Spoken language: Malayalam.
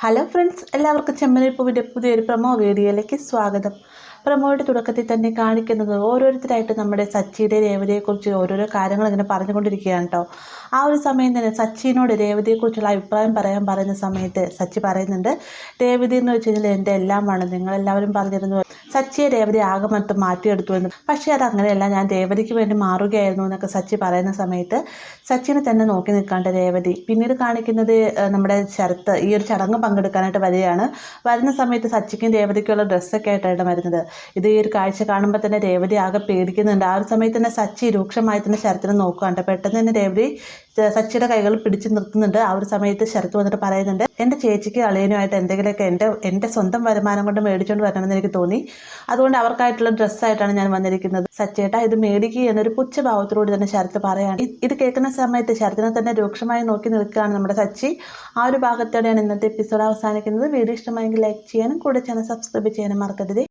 ഹലോ ഫ്രണ്ട്സ്, എല്ലാവർക്കും ചെമ്മനീപ്പൂവിൻ്റെ പുതിയൊരു പ്രൊമോ വീഡിയോയിലേക്ക് സ്വാഗതം. പ്രൊമോയുടെ തുടക്കത്തിൽ തന്നെ കാണിക്കുന്നത് ഓരോരുത്തരായിട്ട് നമ്മുടെ സച്ചിയുടെ രേവതിയെക്കുറിച്ച് ഓരോരോ കാര്യങ്ങൾ ഇങ്ങനെ പറഞ്ഞുകൊണ്ടിരിക്കുകയാണ് കേട്ടോ. ആ ഒരു സമയം തന്നെ സച്ചിനോട് രേവതിയെക്കുറിച്ചുള്ള അഭിപ്രായം പറയുന്ന സമയത്ത് സച്ചി പറയുന്നുണ്ട്, രേവതി എന്ന് വെച്ച് കഴിഞ്ഞാൽ എൻ്റെ എല്ലാമാണ്. നിങ്ങളെല്ലാവരും പറഞ്ഞിരുന്നു സച്ചിയെ രേവതി ആകെ മൊത്തം മാറ്റിയെടുത്തു എന്ന്. പക്ഷേ അത് അങ്ങനെയല്ല, ഞാൻ രേവതിക്ക് വേണ്ടി മാറുകയായിരുന്നു എന്നൊക്കെ സച്ചി പറയുന്ന സമയത്ത് സച്ചിനെ തന്നെ നോക്കി നിൽക്കാണ്ട് രേവതി പിന്നീട് കാണിക്കുന്നത് നമ്മുടെ ശരത്ത് ഈ ഒരു ചടങ്ങ് പങ്കെടുക്കാനായിട്ട് വരികയാണ്. വരുന്ന സമയത്ത് സച്ചിക്കും രേവതിക്കുള്ള ഡ്രസ്സൊക്കെ ആയിട്ടാണ് വരുന്നത്. ഈ ഒരു കാഴ്ച കാണുമ്പോൾ തന്നെ രേവതി ആകെ പേടിക്കുന്നുണ്ട്. ആ ഒരു സമയത്ത് തന്നെ സച്ചി രൂക്ഷമായി തന്നെ ശരത്തിനെ നോക്കുകയാണ്. പെട്ടെന്ന് തന്നെ രേവതി സച്ചിയുടെ കൈകൾ പിടിച്ചു നിർത്തുന്നുണ്ട്. ആ ഒരു സമയത്ത് ശരത്ത് വന്നിട്ട് പറയുന്നുണ്ട്, എൻ്റെ ചേച്ചിക്ക് അളിയനുമായിട്ട് എന്തെങ്കിലുമൊക്കെ എൻ്റെ സ്വന്തം വരുമാനം കൊണ്ട് മേടിച്ചുകൊണ്ട് വരണമെന്ന് എനിക്ക് തോന്നി. അതുകൊണ്ട് അവർക്കായിട്ടുള്ള ഡ്രസ്സായിട്ടാണ് ഞാൻ വന്നിരിക്കുന്നത്. സച്ചേട്ടാ ഇത് മേടിക്കുക എന്നൊരു പുച്ഛഭാവത്തോട് തന്നെ ശരത്ത് പറയാണ്. ഇത് കേൾക്കുന്ന സമയത്ത് ശരത്തിനെ തന്നെ രൂക്ഷമായി നോക്കി നിൽക്കുകയാണ് നമ്മുടെ സച്ചി. ആ ഒരു ഭാഗത്തോടെയാണ് ഇന്നത്തെ എപ്പിസോഡ് അവസാനിക്കുന്നത്. വീഡിയോ ഇഷ്ടമായെങ്കിൽ ലൈക്ക് ചെയ്യാനും കൂടെ ചാനൽ സബ്സ്ക്രൈബ് ചെയ്യാനും മറക്കരുത്.